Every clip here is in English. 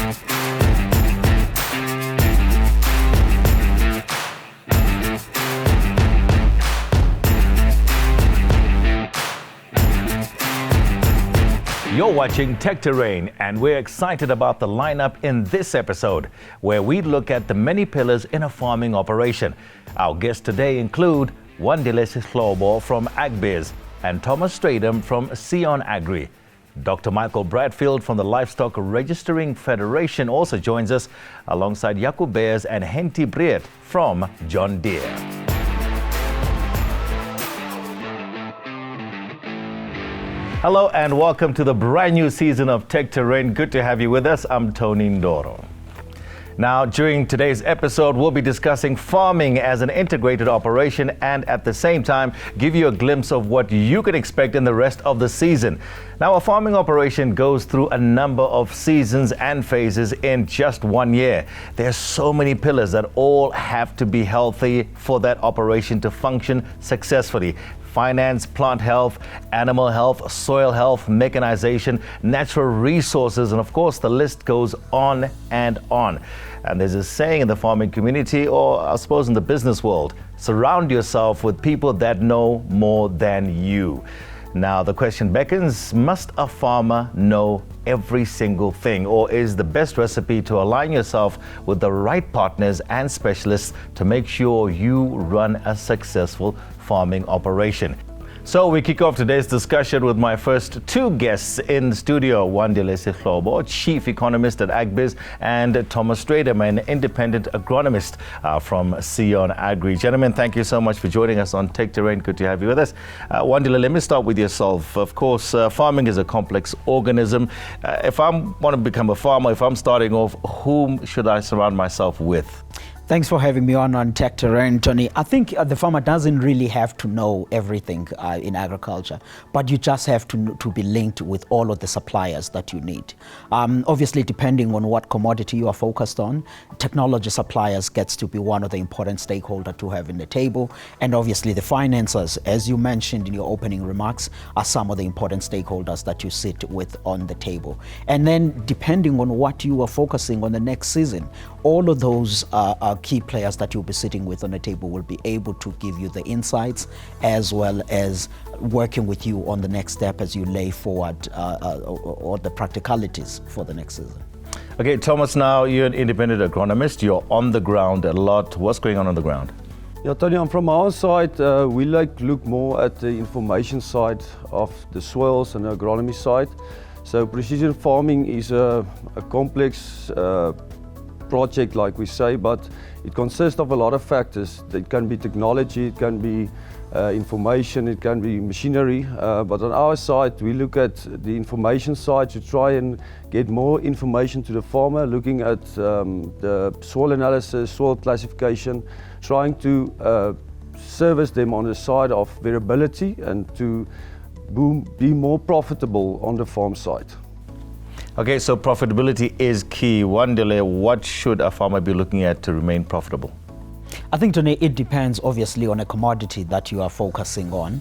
You're watching Tech Terrain, and we're excited about the lineup in this episode, where we look at the many pillars in a farming operation. Our guests today include Wandile Sihlobo from Agbiz and Thomas Strydom from Sion Agri. Dr Michael Bradfield from the Livestock Registering Federation also joins us, alongside Jaco, Beyers and Hentie Breedt from John Deere. Hello and welcome to the brand new season of Tech Terrain. Good to have you with us. I'm Tony Ndoro. Now, during today's episode, we'll be discussing farming as an integrated operation and at the same time give you a glimpse of what you can expect in the rest of the season. Now, a farming operation goes through a number of seasons and phases in just 1 year. There's so many pillars that all have to be healthy for that operation to function successfully. Finance, plant health, animal health, soil health, mechanization, natural resources, and of course the list goes on and on. And there's a saying in the farming community, or I suppose in the business world, surround yourself with people that know more than you. Now the question beckons, must a farmer know every single thing, or is the best recipe to align yourself with the right partners and specialists to make sure you run a successful farming operation? So we kick off today's discussion with my first two guests in studio, Wandile Sihlobo, Chief Economist at Agbiz, and Thomas Strydom, an independent agronomist from Sion Agri. Gentlemen, thank you so much for joining us on Tech Terrain. Good to have you with us. Wandile, let me start with yourself. Of course, farming is a complex organism. If I want to become a farmer, if I'm starting off, whom should I surround myself with? Thanks for having me on Tech Terrain, Tony. I think the farmer doesn't really have to know everything in agriculture, but you just have to be linked with all of the suppliers that you need. Obviously, depending on what commodity you are focused on, technology suppliers gets to be one of the important stakeholders to have in the table. And obviously the financiers, as you mentioned in your opening remarks, are some of the important stakeholders that you sit with on the table. And then depending on what you are focusing on the next season, all of those key players that you'll be sitting with on the table will be able to give you the insights as well as working with you on the next step as you lay forward or the practicalities for the next season. Okay, Thomas, now you're an independent agronomist. You're on the ground a lot. What's going on the ground? Yeah, Tony, from our side, we look more at the information side of the soils and the agronomy side. So precision farming is a complex project, like we say, but it consists of a lot of factors. It can be technology, it can be information, it can be machinery, but on our side we look at the information side to try and get more information to the farmer, looking at the soil analysis, soil classification, trying to service them on the side of variability and to be more profitable on the farm side. Okay, so profitability is key. Wandile, what should a farmer be looking at to remain profitable? I think, Tony, it depends obviously on a commodity that you are focusing on.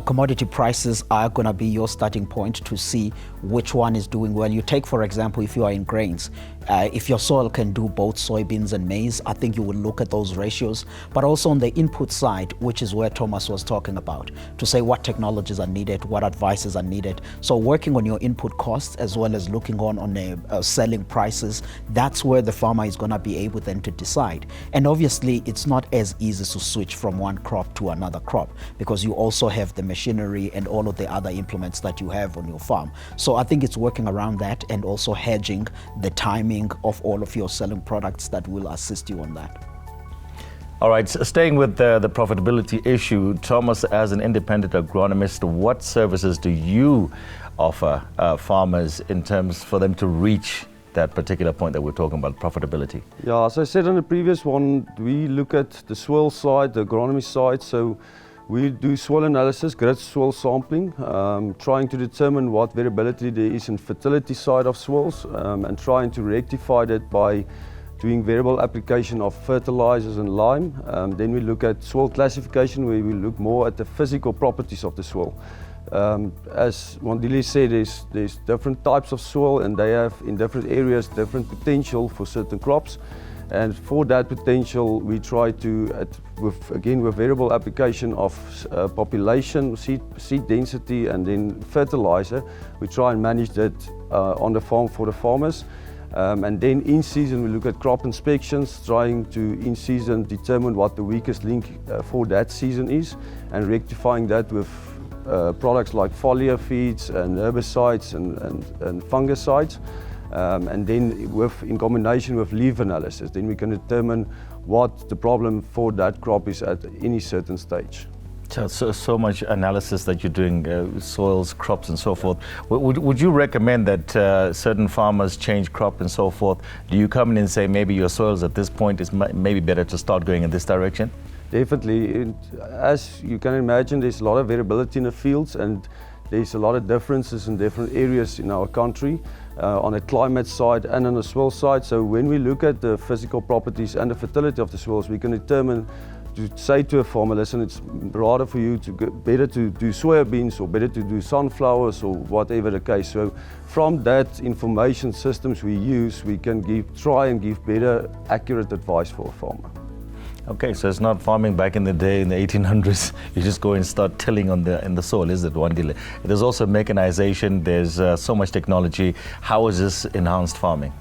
Commodity prices are going to be your starting point to see which one is doing well. You take, for example, if you are in grains, if your soil can do both soybeans and maize, I think you will look at those ratios. But also on the input side, which is where Thomas was talking about, to say what technologies are needed, what advices are needed. So working on your input costs as well as looking on the selling prices, that's where the farmer is going to be able then to decide. And obviously, it's not as easy to switch from one crop to another crop because you also have the machinery and all of the other implements that you have on your farm. So I think it's working around that and also hedging the timing of all of your selling products that will assist you on that. All right, so staying with the profitability issue, Thomas, as an independent agronomist, what services do you offer farmers in terms for them to reach that particular point that we're talking about, profitability? Yeah, as I said on the previous one, we look at the soil side, the agronomy side. So we do soil analysis, grid soil sampling, trying to determine what variability there is in fertility side of soils, and trying to rectify that by doing variable application of fertilizers and lime. Then we look at soil classification, where we look more at the physical properties of the soil. As Wandile said, there's different types of soil, and they have in different areas different potential for certain crops. And for that potential, we try to, with variable application of population, seed density, and then fertilizer, we try and manage that on the farm for the farmers. And then in season, we look at crop inspections, trying to in season determine what the weakest link for that season is, and rectifying that with products like foliar feeds and herbicides and fungicides. And then in combination with leaf analysis, then we can determine what the problem for that crop is at any certain stage. So much analysis that you're doing, soils, crops and so forth. Would you recommend that certain farmers change crop and so forth? Do you come in and say maybe your soils at this point is maybe better to start going in this direction? Definitely. As you can imagine, there's a lot of variability in the fields, and there's a lot of differences in different areas in our country on a climate side and on the soil side. So when we look at the physical properties and the fertility of the soils, we can determine to say to a farmer, listen, it's rather for you to better to do soybeans or better to do sunflowers or whatever the case. So from that information systems we use, we can try and give better, accurate advice for a farmer. Okay, so it's not farming back in the day in the 1800s. You just go and start tilling in the soil, is it, Wandile? There's also mechanization. There's so much technology. How is this enhanced farming?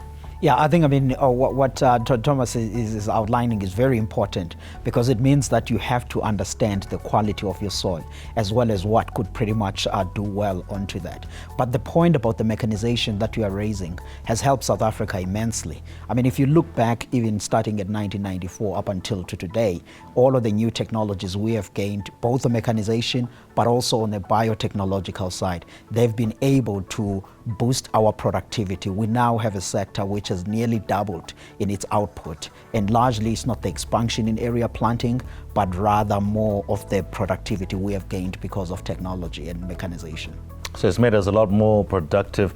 Yeah, I think, what Thomas is outlining is very important, because it means that you have to understand the quality of your soil as well as what could pretty much do well onto that. But the point about the mechanization that you are raising has helped South Africa immensely. I mean, if you look back, even starting at 1994 up until to today, all of the new technologies we have gained, both the mechanization but also on the biotechnological side, they've been able to boost our productivity. We now have a sector which has nearly doubled in its output, and largely it's not the expansion in area planting, but rather more of the productivity we have gained because of technology and mechanization. So it's made us a lot more productive.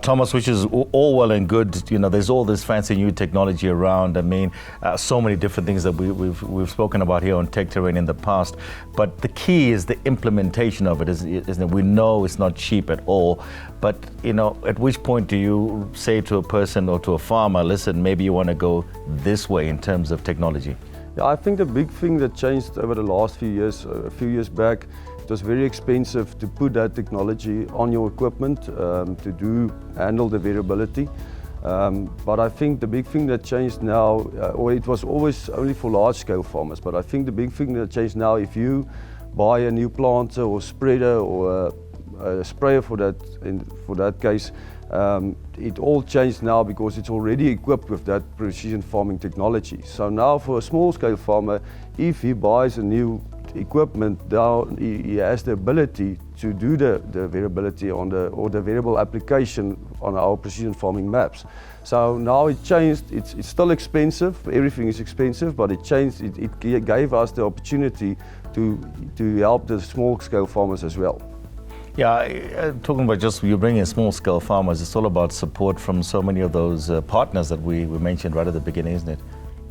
Thomas, which is all well and good, there's all this fancy new technology around. I mean, so many different things that we've spoken about here on Tech Terrain in the past. But the key is the implementation of it, isn't it? We know it's not cheap at all. But, at which point do you say to a person or to a farmer, listen, maybe you want to go this way in terms of technology? Yeah, I think the big thing that changed over the last few years, a few years back, it was very expensive to put that technology on your equipment to handle the variability. But I think the big thing that changed now, or it was always only for large-scale farmers, but I think the big thing that changed now, if you buy a new planter or spreader or a sprayer for that case, it all changed now because it's already equipped with that precision farming technology. So now for a small-scale farmer, if he buys a new equipment, now he has the ability to do the variability or the variable application on our precision farming maps. So now it changed. It's still expensive. Everything is expensive, but it changed. It gave us the opportunity to help the small scale farmers as well. Yeah, talking about just you bringing in small scale farmers, it's all about support from so many of those partners that we mentioned right at the beginning, isn't it?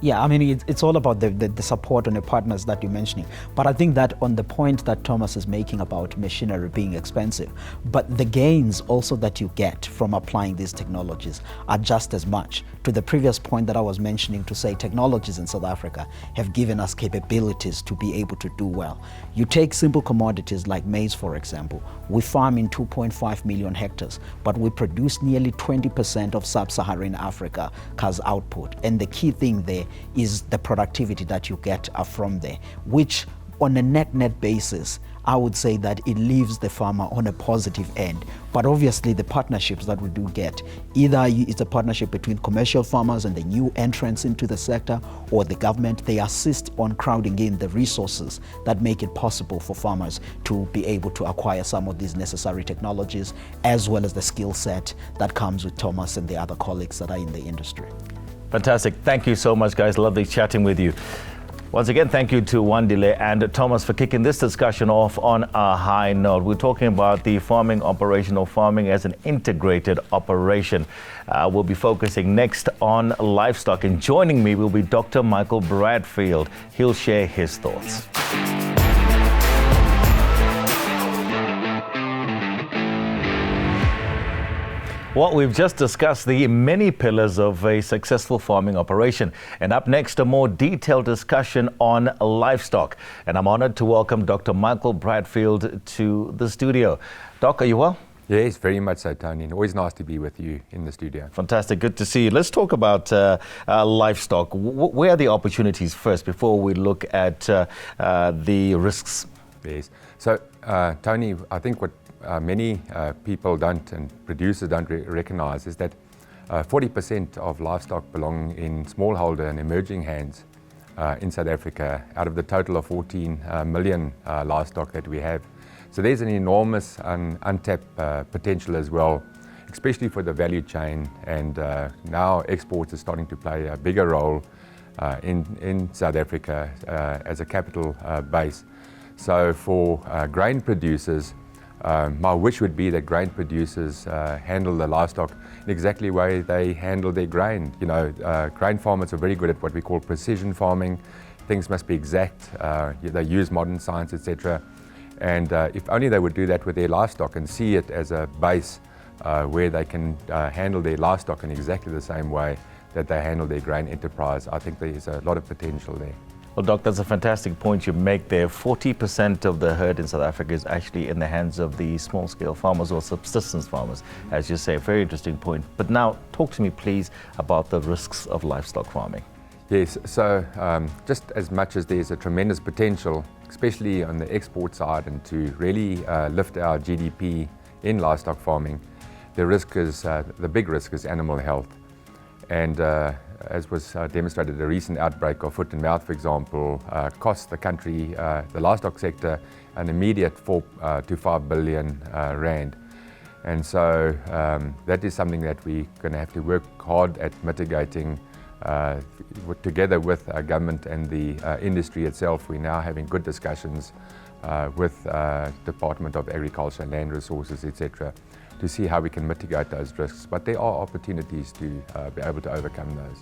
Yeah, I mean, it's all about the support and the partners that you're mentioning. But I think that on the point that Thomas is making about machinery being expensive, but the gains also that you get from applying these technologies are just as much. To the previous point that I was mentioning, to say technologies in South Africa have given us capabilities to be able to do well. You take simple commodities like maize, for example. We farm in 2.5 million hectares, but we produce nearly 20% of sub-Saharan Africa's output. And the key thing there is the productivity that you get from there, which on a net basis, I would say that it leaves the farmer on a positive end. But obviously the partnerships that we do get, either it's a partnership between commercial farmers and the new entrants into the sector, or the government, they assist on crowding in the resources that make it possible for farmers to be able to acquire some of these necessary technologies, as well as the skill set that comes with Thomas and the other colleagues that are in the industry. Fantastic. Thank you so much, guys. Lovely chatting with you. Once again, thank you to Wandile and Thomas for kicking this discussion off on a high note. We're talking about the farming operation, or farming as an integrated operation. We'll be focusing next on livestock, and joining me will be Dr. Michael Bradfield. He'll share his thoughts. Well, we've just discussed the many pillars of a successful farming operation. And up next, a more detailed discussion on livestock. And I'm honored to welcome Dr. Michael Bradfield to the studio. Doc, are you well? Yes, very much so, Tony. Always nice to be with you in the studio. Fantastic. Good to see you. Let's talk about livestock. Where are the opportunities first before we look at the risks? Yes. So, Tony, I think what many people don't and producers don't recognize is that 40% of livestock belong in smallholder and emerging hands in South Africa out of the total of 14 million livestock that we have. So there's an enormous untapped potential as well, especially for the value chain, and now exports are starting to play a bigger role in South Africa as a capital base. So for grain producers, my wish would be that grain producers handle the livestock in exactly the way they handle their grain. You know, grain farmers are very good at what we call precision farming. Things must be exact. They use modern science, etc. And if only they would do that with their livestock and see it as a base where they can handle their livestock in exactly the same way that they handle their grain enterprise, I think there's a lot of potential there. Well, Doc, that's a fantastic point you make there. 40% of the herd in South Africa is actually in the hands of the small-scale farmers or subsistence farmers, as you say. Very interesting point. But now, talk to me, please, about the risks of livestock farming. Yes, so just as much as there's a tremendous potential, especially on the export side, and to really lift our GDP in livestock farming, the big risk is animal health. And as was demonstrated, a recent outbreak of foot and mouth, for example, cost the country, the livestock sector, an immediate 4 to 5 billion rand. And so that is something that we're going to have to work hard at mitigating together with government and the industry itself. We're now having good discussions with Department of Agriculture and Land Resources, etc., to see how we can mitigate those risks. But there are opportunities to be able to overcome those.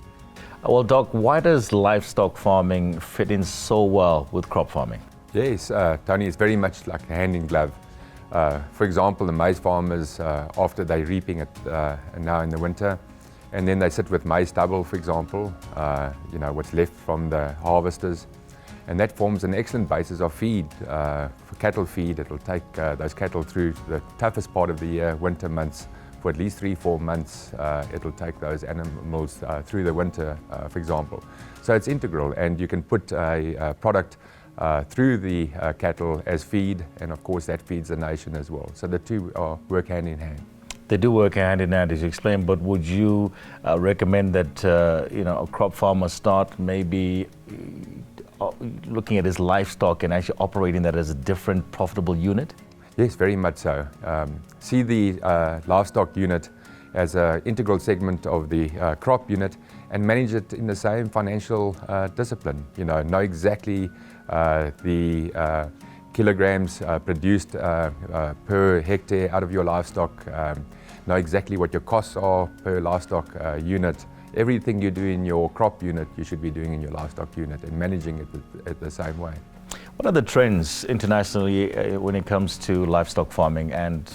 Well, Doc, why does livestock farming fit in so well with crop farming? Yes, Tony, it's very much like a hand in glove. For example, the maize farmers, after they're reaping it now in the winter, and then they sit with maize stubble, for example, you know, what's left from the harvesters. And that forms an excellent basis of feed, for cattle feed. It'll take those cattle through the toughest part of the year, winter months, for at least 3-4 months. It'll take those animals through the winter, for example. So it's integral, and you can put a product through the cattle as feed, and of course that feeds the nation as well. So the two work hand in hand. They do work hand in hand, as you explained, but would you recommend that you know, a crop farmer start maybe looking at his livestock and actually operating that as a different profitable unit? Yes, very much so. See the livestock unit as an integral segment of the crop unit and manage it in the same financial discipline. You know exactly the kilograms produced per hectare out of your livestock, know exactly what your costs are per livestock unit. Everything you do in your crop unit, you should be doing in your livestock unit and managing it the same way. What are the trends internationally when it comes to livestock farming and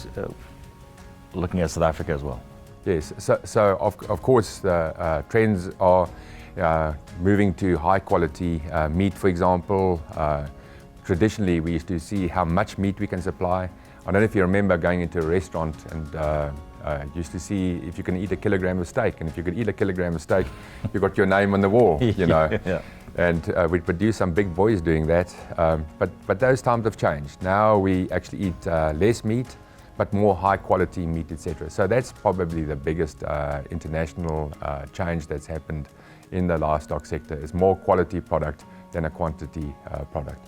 looking at South Africa as well? Yes, so of course the trends are moving to high quality meat, for example. Traditionally, we used to see how much meat we can supply. I don't know if you remember going into a restaurant and used to see if you can eat a kilogram of steak, and if you could eat a kilogram of steak, you got your name on the wall, you know. Yeah. And we produced some big boys doing that, but those times have changed. Now we actually eat less meat, but more high quality meat, etc. So that's probably the biggest international change that's happened in the livestock sector, is more quality product than a quantity product.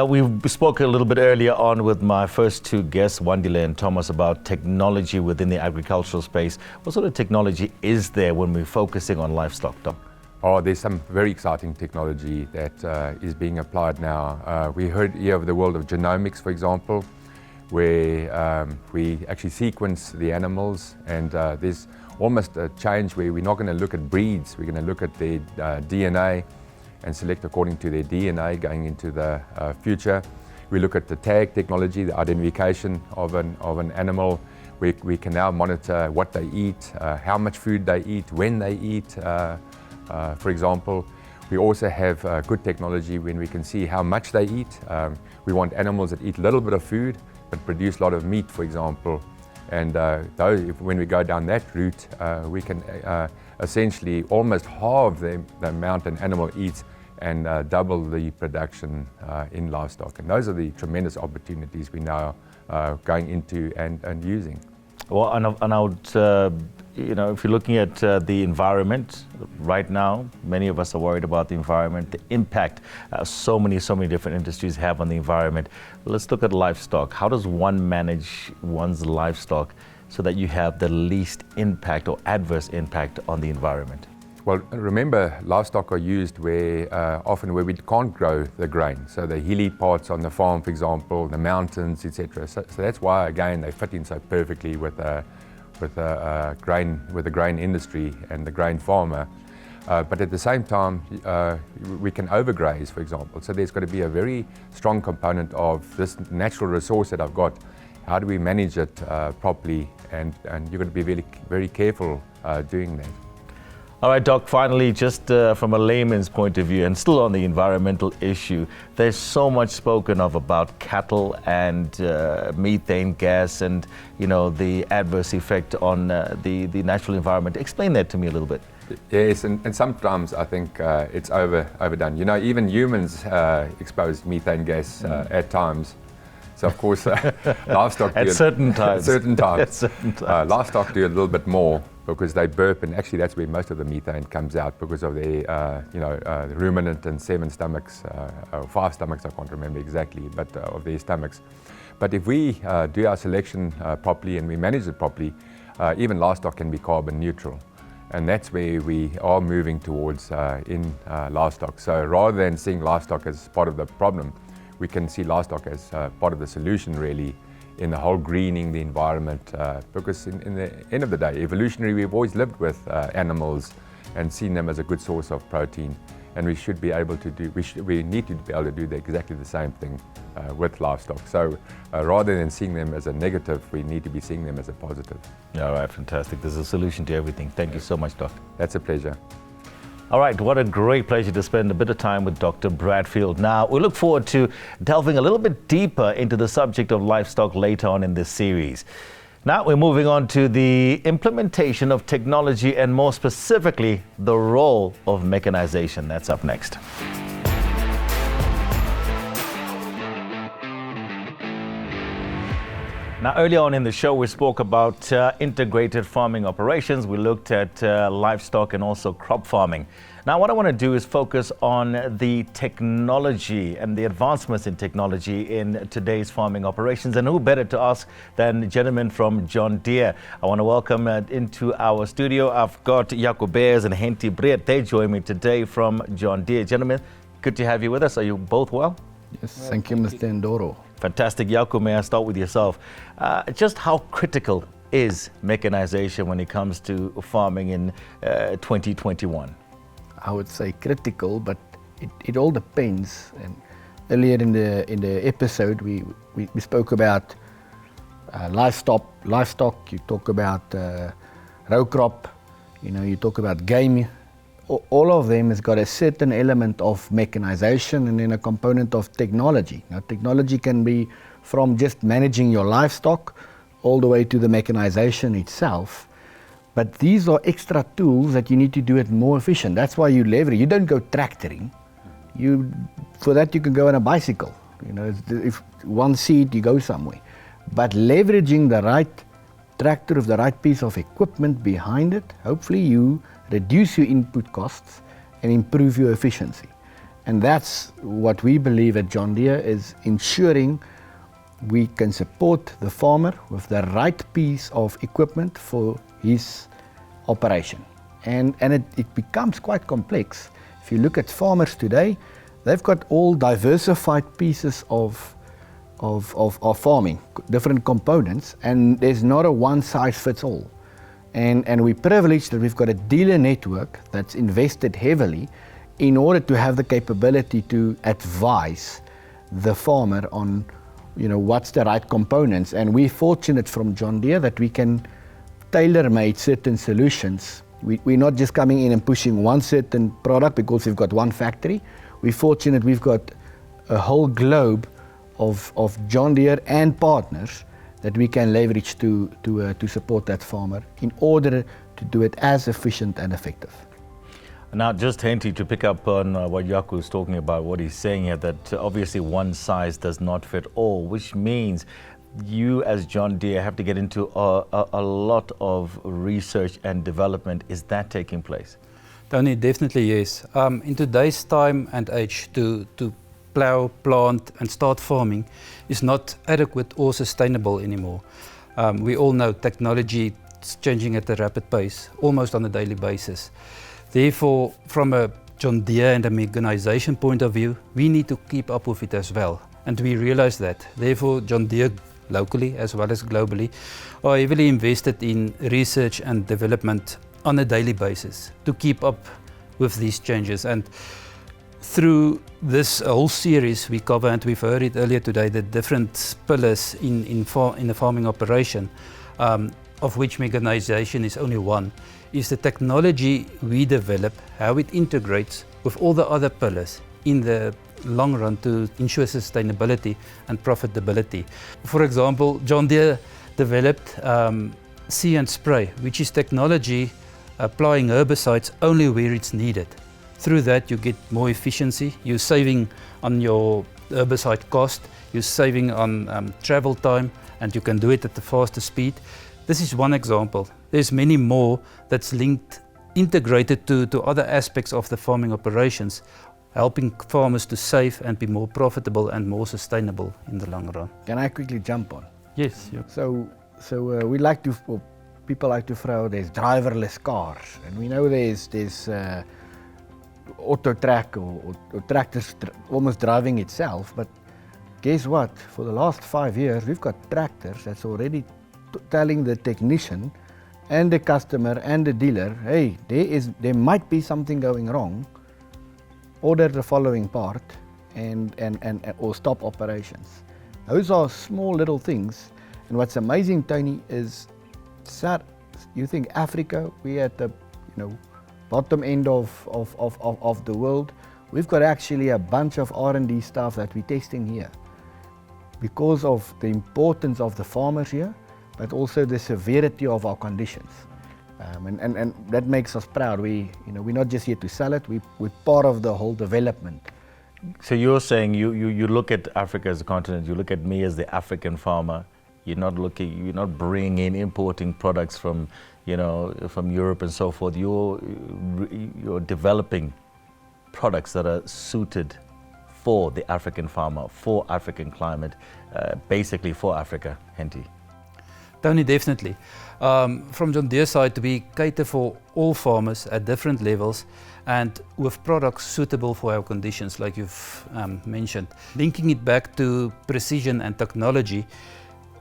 We spoke a little bit earlier on with my first two guests, Wandile and Thomas, about technology within the agricultural space. What sort of technology is there when we're focusing on livestock, Doc? Oh, there's some very exciting technology that is being applied now. We heard here of the world of genomics, for example, where we actually sequence the animals, and there's almost a change where we're not going to look at breeds, we're going to look at their DNA and select according to their DNA going into the future. We look at the tag technology, the identification of an animal, We can now monitor what they eat, how much food they eat, when they eat, for example. We also have good technology when we can see how much they eat. We want animals that eat a little bit of food but produce a lot of meat, for example. And when we go down that route, we can essentially almost halve the amount an animal eats and double the production in livestock. And those are the tremendous opportunities we now going into and using. Well, and I would, if you're looking at the environment right now, many of us are worried about the environment, the impact so many different industries have on the environment. Let's look at livestock. How does one manage one's livestock so that you have the least impact or adverse impact on the environment? Well, remember, livestock are used often where we can't grow the grain. So the hilly parts on the farm, for example, the mountains, etc. So that's why, again, they fit in so perfectly with the grain industry and the grain farmer. But at the same time, we can overgraze, for example. So there's got to be a very strong component of this natural resource that I've got. How do we manage it properly? And you've got to be very, very careful doing that. All right, Doc, finally, just from a layman's point of view and still on the environmental issue, there's so much spoken of about cattle and methane gas and, the adverse effect on the natural environment. Explain that to me a little bit. Yes, and sometimes I think it's overdone. Even humans expose methane gas at times. So of course, livestock at certain times. Livestock do a little bit more because they burp, and actually that's where most of the methane comes out because of their, the ruminant and 7 stomachs, or 5 stomachs, I can't remember exactly, but of their stomachs. But if we do our selection properly and we manage it properly, even livestock can be carbon neutral. And that's where we are moving towards in livestock. So rather than seeing livestock as part of the problem, we can see livestock as part of the solution, really, in the whole greening the environment. Because in the end of the day, evolutionary, we've always lived with animals and seen them as a good source of protein. And we should be able to do, we need to be able to do exactly the same thing with livestock. So rather than seeing them as a negative, we need to be seeing them as a positive. All right, fantastic. There's a solution to everything. Thank you so much, Doc. That's a pleasure. All right, what a great pleasure to spend a bit of time with Dr. Bradfield. Now, we look forward to delving a little bit deeper into the subject of livestock later on in this series. Now, we're moving on to the implementation of technology and more specifically, the role of mechanization. That's up next. Now, earlier on in the show, we spoke about integrated farming operations. We looked at livestock and also crop farming. Now, what I want to do is focus on the technology and the advancements in technology in today's farming operations. And who better to ask than the gentleman from John Deere? I want to welcome into our studio. I've got Jaco, Beyers and Hentie, Breedt. They join me today from John Deere. Gentlemen, good to have you with us. Are you both well? Yes, thank you, Mr. Ndoro. Fantastic. Jaco, may I start with yourself? Just how critical is mechanization when it comes to farming in 2021? I would say critical, but it all depends. And earlier in the episode, we spoke about livestock. You talk about row crop. You talk about game. All of them has got a certain element of mechanization and then a component of technology. Now, technology can be from just managing your livestock all the way to the mechanization itself. But these are extra tools that you need to do it more efficient. That's why you leverage. You don't go tractoring. For that you can go on a bicycle. If one seat, you go somewhere. But leveraging the right tractor with the right piece of equipment behind it, hopefully you reduce your input costs and improve your efficiency. And that's what we believe at John Deere, is ensuring we can support the farmer with the right piece of equipment for his operation. And it becomes quite complex. If you look at farmers today, they've got all diversified pieces of farming, different components, and there's not a one size fits all. And we're privileged that we've got a dealer network that's invested heavily in order to have the capability to advise the farmer on what's the right components. And we're fortunate from John Deere that we can tailor-make certain solutions. We're not just coming in and pushing one certain product because we've got one factory. We're fortunate we've got a whole globe of John Deere and partners that we can leverage to support that farmer in order to do it as efficient and effective. Now, just Hentie, to pick up on what Jaco is talking about, what he's saying here, that obviously one size does not fit all, which means you as John Deere have to get into a lot of research and development. Is that taking place? Tony, definitely yes. In today's time and age, to plow, plant and start farming is not adequate or sustainable anymore. We all know technology is changing at a rapid pace, almost on a daily basis. Therefore, from a John Deere and a mechanization point of view, we need to keep up with it as well. And we realize that. Therefore, John Deere, locally as well as globally, are heavily invested in research and development on a daily basis to keep up with these changes. And through this whole series we cover, and we've heard it earlier today, the different pillars in the farming operation, of which mechanization is only one, is the technology we develop, how it integrates with all the other pillars in the long run to ensure sustainability and profitability. For example, John Deere developed See and Spray, which is technology applying herbicides only where it's needed. Through that you get more efficiency, you're saving on your herbicide cost, you're saving on travel time, and you can do it at the faster speed. This is one example. There's many more that's linked, integrated to other aspects of the farming operations, helping farmers to save and be more profitable and more sustainable in the long run. Can I quickly jump on? Yes. Yeah. So we like to, people like to throw, there's driverless cars, and we know there's auto track or tractors almost driving itself. But guess what? For the last 5 years, we've got tractors that's already telling the technician and the customer and the dealer, hey, there might be something going wrong. Order the following part or stop operations. Those are small little things. And what's amazing, Tony, is you think Africa, we're at the bottom end of the world. We've got actually a bunch of R&D stuff that we're testing here because of the importance of the farmers here, but also the severity of our conditions. And that makes us proud. We're not just here to sell it, we're part of the whole development. So you're saying you look at Africa as a continent, you look at me as the African farmer, you're not bringing in, importing products from Europe and so forth. You're developing products that are suited for the African farmer, for African climate, basically for Africa, Hentie. Tony, definitely. From John Deere's side, we cater for all farmers at different levels and with products suitable for our conditions, like you've mentioned. Linking it back to precision and technology,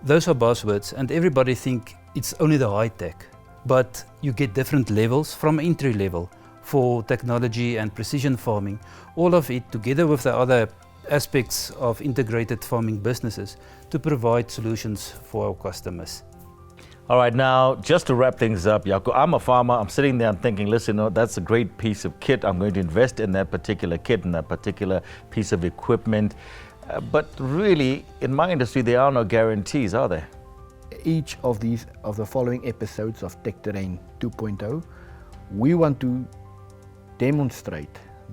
those are buzzwords, and everybody think it's only the high tech, but you get different levels from entry level for technology and precision farming, all of it together with the other aspects of integrated farming businesses to provide solutions for our customers. All right, now just to wrap things up, Jaco, I'm a farmer, I'm sitting there and thinking, listen, that's a great piece of kit, I'm going to invest in that particular kit and that particular piece of equipment, but really, in my industry, there are no guarantees, are there? Each of the following episodes of Tech Terrain 2.0, we want to demonstrate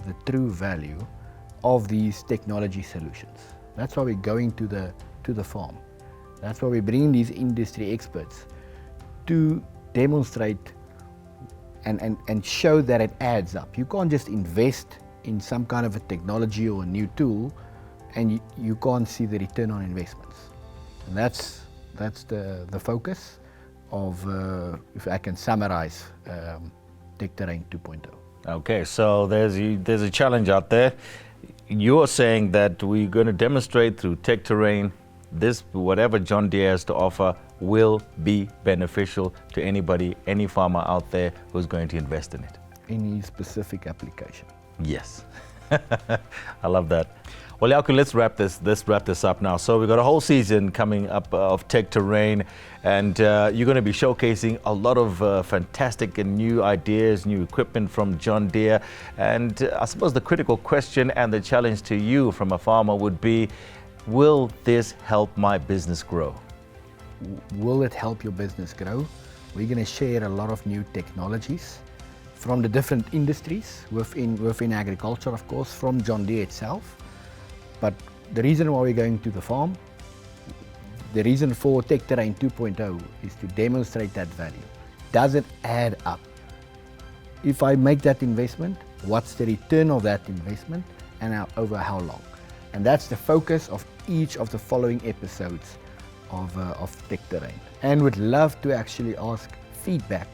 the true value of these technology solutions. That's why we're going to the farm. That's why we're bringing these industry experts to demonstrate and show that it adds up. You can't just invest in some kind of a technology or a new tool and you can't see the return on investments. And that's the focus of, if I can summarize, Tech Terrain 2.0. Okay, so there's a challenge out there. You're saying that we're going to demonstrate through Tech Terrain this, whatever John Deere has to offer will be beneficial to anybody, any farmer out there who's going to invest in it. Any specific application. Yes. I love that. Well, Jaco, let's wrap this up now. So we've got a whole season coming up of Tech Terrain, and you're going to be showcasing a lot of fantastic and new ideas, new equipment from John Deere. And I suppose the critical question and the challenge to you from a farmer would be, will this help my business grow? Will it help your business grow? We're going to share a lot of new technologies from the different industries within agriculture, of course, from John Deere itself. But the reason why we're going to the farm, the reason for Tech Terrain 2.0 is to demonstrate that value. Does it add up? If I make that investment, what's the return of that investment and over how long? And that's the focus of each of the following episodes of Tech Terrain. And would love to actually ask feedback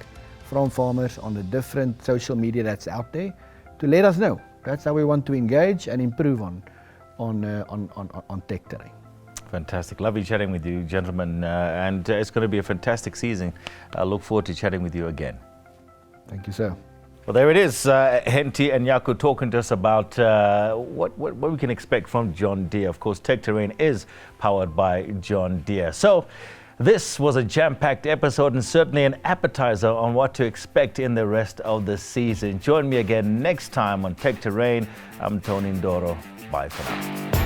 from farmers on the different social media that's out there to let us know. That's how we want to engage and improve on Tech Terrain. Fantastic. Lovely chatting with you, gentlemen. And it's going to be a fantastic season. I look forward to chatting with you again. Thank you, sir. Well, there it is. Hentie and Jaco talking to us about what we can expect from John Deere. Of course, Tech Terrain is powered by John Deere. So this was a jam-packed episode and certainly an appetizer on what to expect in the rest of the season. Join me again next time on Tech Terrain. I'm Tony Ndoro. Bye for now.